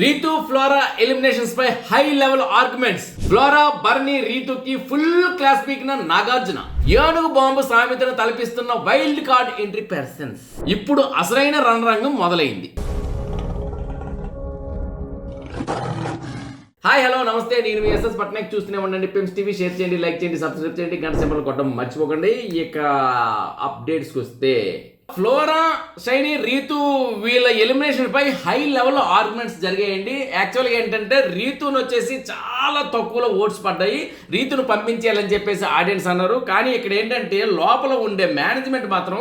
Ritu Flora eliminations పై high level arguments. Flora బర్నీ రీతుకి ఫుల్ క్లాస్ పీకిన నాగార్జున. ఏనుగు బాంబు సామెతను తలపిస్తున్న వైల్డ్ కార్డ్ ఎంట్రీ పర్సన్స్. ఇప్పుడు అసలైన రణరంగం మొదలైంది. హాయ్ హలో నమస్తే, నేను మీ ఎస్ఎస్ పట్నాయక్. చూస్తూనే ఉండండి పిమ్స్ టీవీ. షేర్ చేయండి, లైక్ చేయండి, సబ్స్క్రైబ్ చేయండి, గంట సింబల్ కొట్టడం మర్చిపోకండి. ఇక అప్డేట్స్కి వస్తే ఫ్లోరా, షైనీ, రీతు వీళ్ళ ఎలిమినేషన్ పై హై లెవెల్ ఆర్గ్యుమెంట్స్ జరిగాయండి. యాక్చువల్గా ఏంటంటే రీతును వచ్చేసి చాలా తక్కువలో ఓట్స్ పడ్డాయి, రీతును పంపించేయాలని చెప్పేసి ఆడియన్స్ అన్నారు. కానీ ఇక్కడ ఏంటంటే లోపల ఉండే మేనేజ్మెంట్ మాత్రం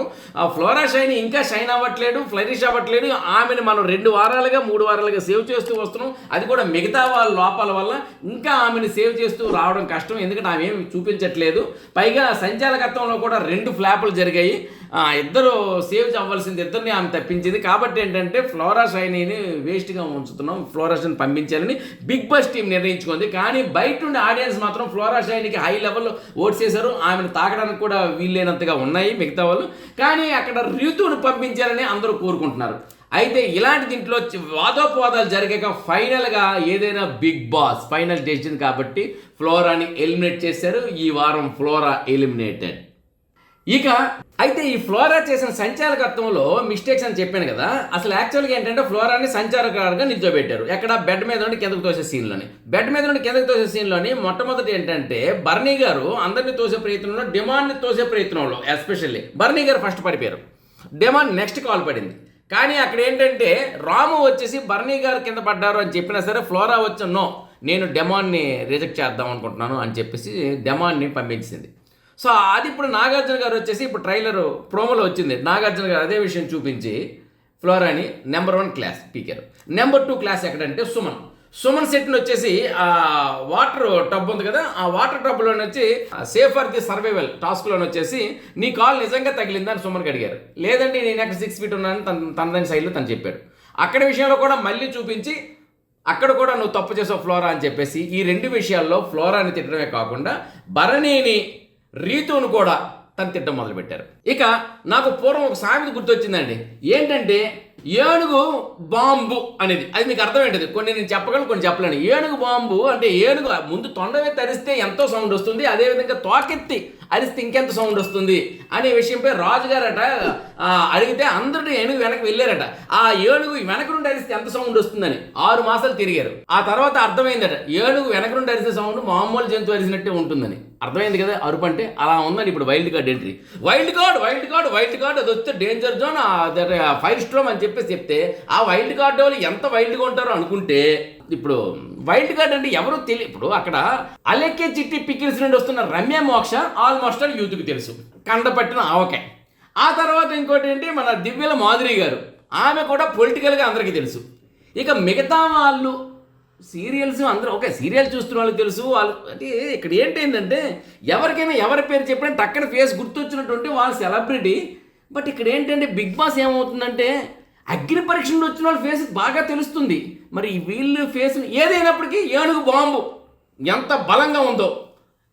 ఫ్లోరా, షైనీ ఇంకా షైన్ అవ్వట్లేదు, ఫ్లరిష్ అవ్వట్లేదు. ఆమెను మనం 2 వారాలుగా 3 వారాలుగా సేవ్ చేస్తూ వస్తున్నాం. అది కూడా మిగతా వాళ్ళ లోపాల వల్ల ఇంకా ఆమెను సేవ్ చేస్తూ రావడం కష్టం, ఎందుకంటే ఆమె ఏమి చూపించట్లేదు. పైగా సంచాలకత్వంలో కూడా 2 ఫ్లాపులు జరిగాయి. ఇద్దరు సేవ్ అవ్వాల్సింది ఇద్దరిని ఆమె తప్పించింది. కాబట్టి ఏంటంటే ఫ్లోరా, షైనీని వేస్ట్గా ఉంచుతున్నాం, ఫ్లోరా, షైనీ పంపించాలని బిగ్ బాస్ టీం నిర్ణయించుకుంది. కానీ బయట నుండి ఆడియన్స్ మాత్రం ఫ్లోరా, షైనీకి హై లెవెల్లో ఓట్స్ చేశారు. ఆమెను తాకడానికి కూడా వీల్లేనంతగా ఉన్నాయి మిగతా వాళ్ళు. కానీ అక్కడ రీతును పంపించాలని అందరూ కోరుకుంటున్నారు. అయితే ఇలాంటి దీంట్లో వాదోపవాదాలు జరిగాక ఫైనల్గా ఏదైనా బిగ్ బాస్ ఫైనల్ డెసిషన్ కాబట్టి ఫ్లోరాని ఎలిమినేట్ చేశారు. ఈ వారం ఫ్లోరా ఎలిమినేటెడ్. ఇక అయితే ఈ ఫ్లోరా చేసిన సంచాలకత్వంలో మిస్టేక్స్ అని చెప్పాను కదా. అసలు యాక్చువల్గా ఏంటంటే ఫ్లోరాని సంచాలకులుగా నిల్చోబెట్టారు. ఎక్కడ బెడ్ మీద నుండి కిందకు తోసే సీన్లోని. బెడ్ మీద నుండి కిందకు తోసే సీన్లోని మొట్టమొదటి ఏంటంటే బర్నీ గారు అందరినీ తోసే ప్రయత్నంలో, డిమాండ్ని తోసే ప్రయత్నంలో ఎస్పెషల్లీ బర్నీ గారు ఫస్ట్ పడిపోయారు. డిమాండ్ నెక్స్ట్ కాల్ పడింది. కానీ అక్కడ ఏంటంటే రాము వచ్చేసి బర్నీ గారు కింద పడ్డారు అని చెప్పినా సరే ఫ్లోరా వచ్చి నో, నేను డెమాన్ని రిజెక్ట్ చేద్దాం అనుకుంటున్నాను అని చెప్పేసి డెమాన్ని పంపించింది. సో అది ఇప్పుడు నాగార్జున గారు వచ్చేసి ఇప్పుడు ట్రైలర్ ప్రోమోలో వచ్చింది. నాగార్జున గారు అదే విషయం చూపించి ఫ్లోరాని నెంబర్ 1 క్లాస్ పీకారు. నెంబర్ 2 క్లాస్ ఎక్కడంటే సుమన్ సెట్ని వచ్చేసి ఆ వాటర్ టబ్ ఉంది కదా, ఆ వాటర్ టబ్లోని వచ్చి సేఫ్ ఫర్ ది సర్వైవల్ టాస్క్లోని వచ్చేసి నీ కాల్ నిజంగా తగిలిందని సుమన్కి అడిగారు. లేదండి నేను అక్కడ 6 feet ఉన్నానని తనదని సైడ్లో తను చెప్పాడు. అక్కడ విషయంలో కూడా మళ్ళీ చూపించి అక్కడ కూడా నువ్వు తప్పు చేసావు ఫ్లోరా అని చెప్పేసి ఈ 2 విషయాల్లో ఫ్లోరాని తిట్టడమే కాకుండా బర్నీని, రీతును కూడా తను తిట్టడం మొదలుపెట్టారు. ఇక నాకు పూర్వం ఒక సామెత గుర్తొచ్చిందండి. ఏంటంటే ఏనుగు బాంబు అనేది. అది మీకు అర్థమేంటది. కొన్ని నేను చెప్పగలను, కొన్ని చెప్పలేను. ఏనుగు బాంబు అంటే ఏనుగు ముందు తొండవెత్తి అరిస్తే ఎంతో సౌండ్ వస్తుంది, అదేవిధంగా తోకెత్తి అరిస్తే ఇంకెంత సౌండ్ వస్తుంది అనే విషయంపై రాజుగారట అడిగితే అందరూ ఏనుగు వెనక్కి వెళ్ళారట. ఆ ఏనుగు వెనక నుండి అరిస్తే ఎంత సౌండ్ వస్తుందని 6 మాసాలు తిరిగారు. ఆ తర్వాత అర్థమైందట ఏనుగు వెనక నుండి అరిసే సౌండ్ మామూలు జంతువు అరిసినట్టే ఉంటుందని. అర్థమైంది కదా అరుపు అంటే. అలా ఉందని ఇప్పుడు wild card entry. Wild card అది వస్తే డేంజర్ జోన్, ఫైర్ స్ట్రోమ్ అని చెప్పేసి చెప్తే ఆ వైల్డ్ కార్డ్ వాళ్ళు ఎంత వైల్డ్గా ఉంటారో అనుకుంటే ఇప్పుడు వైల్డ్ కార్డ్ అంటే ఎవరు తెలియదు. ఇప్పుడు అక్కడ అలెక్కే చిట్టి పికిల్స్ నుండి వస్తున్న రమ్య మోక్ష ఆల్మోస్ట్ యూత్కి తెలుసు, కండపట్టిన ఆవకాయ. ఆ తర్వాత ఇంకోటి ఏంటి మన దివ్యల మాధురి గారు, ఆమె కూడా పొలిటికల్గా అందరికీ తెలుసు. ఇక మిగతా వాళ్ళు సీరియల్స్ అందరూ ఓకే, సీరియల్ చూస్తున్న వాళ్ళకి తెలుసు. వాళ్ళు అంటే ఇక్కడ ఏంటంటే ఎవరికైనా ఎవరి పేరు చెప్పినా టక్కన ఫేస్ గుర్తొచ్చినటువంటి వాళ్ళు సెలబ్రిటీ. బట్ ఇక్కడ ఏంటంటే బిగ్ బాస్ ఏమవుతుందంటే అగ్ని పరీక్ష నుండి వచ్చిన వాళ్ళ ఫేస్ బాగా తెలుస్తుంది. మరి వీళ్ళు ఫేస్ ఏదైనప్పటికీ ఏనుగు బాంబు ఎంత బలంగా ఉందో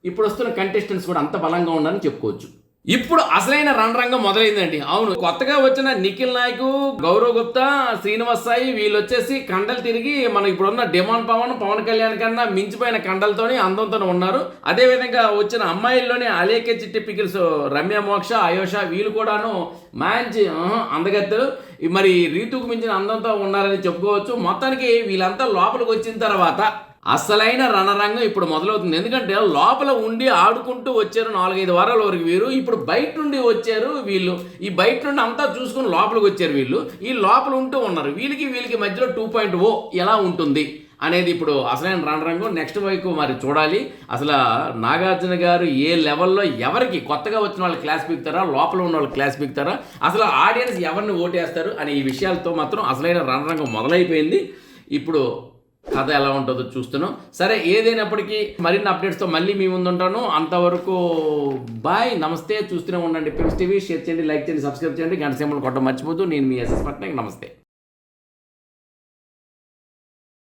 ఇప్పుడు వస్తున్న కంటెస్టెంట్స్ కూడా అంత బలంగా ఉందని చెప్పుకోవచ్చు. ఇప్పుడు అసలైన రణరంగం మొదలైందండి. అవును, కొత్తగా వచ్చిన నిఖిల్ నాయక్, గౌరవ్ గుప్తా, శ్రీనివాస్ సాయి వీళ్ళు వచ్చేసి కండలు తిరిగి మనం ఇప్పుడున్న డిమాండ్ పవన్ కళ్యాణ్ కన్నా మించిపోయిన కండలతోని అందంతో ఉన్నారు. అదేవిధంగా వచ్చిన అమ్మాయిల్లోనే అలేకే చిట్టి పికిల్స్, రమ్య మోక్ష, ఆయోష వీళ్ళు కూడాను మంచి అందగత్తెలు. మరి రీతుకు మించిన అందంతో ఉన్నారని చెప్పుకోవచ్చు. మొత్తానికి వీళ్ళంతా లోపలికి వచ్చిన తర్వాత అసలైన రణరంగం ఇప్పుడు మొదలవుతుంది. ఎందుకంటే లోపల ఉండి ఆడుకుంటూ వచ్చారు 4-5 వారాల వరకు వీరు. ఇప్పుడు బయట నుండి వచ్చారు వీళ్ళు. ఈ బయట నుండి అంతా చూసుకుని లోపలికి వచ్చారు వీళ్ళు. ఈ లోపల ఉంటూ ఉన్నారు. వీళ్ళకి మధ్యలో 2.0 ఎలా ఉంటుంది అనేది ఇప్పుడు అసలైన రణరంగం. నెక్స్ట్ వైపు మరి చూడాలి. అసలు నాగార్జున గారు ఏ లెవెల్లో ఎవరికి కొత్తగా వచ్చిన వాళ్ళు క్లాస్ పీకుతారా, లోపల ఉన్న వాళ్ళు క్లాస్ పీకుతారా, అసలు ఆడియన్స్ ఎవరిని ఓటేస్తారు అనే ఈ విషయాలతో మాత్రం అసలైన రణరంగం మొదలైపోయింది. ఇప్పుడు కథ ఎలా ఉంటుందో చూస్తున్నాం. సరే, ఏదైనప్పటికీ మరిన్ని అప్డేట్స్తో మళ్ళీ మీ ముందు ఉంటాను. అంతవరకు బాయ్, నమస్తే. చూస్తూనే ఉండండి పిమ్స్ టీవీ. షేర్ చేయండి, లైక్ చేయండి, సబ్స్క్రైబ్ చేయండి, గంట సింబల్ కొట్టడం మర్చిపోతూ. నేను మీ ఎస్ఎస్ పట్నాయక్. నమస్తే.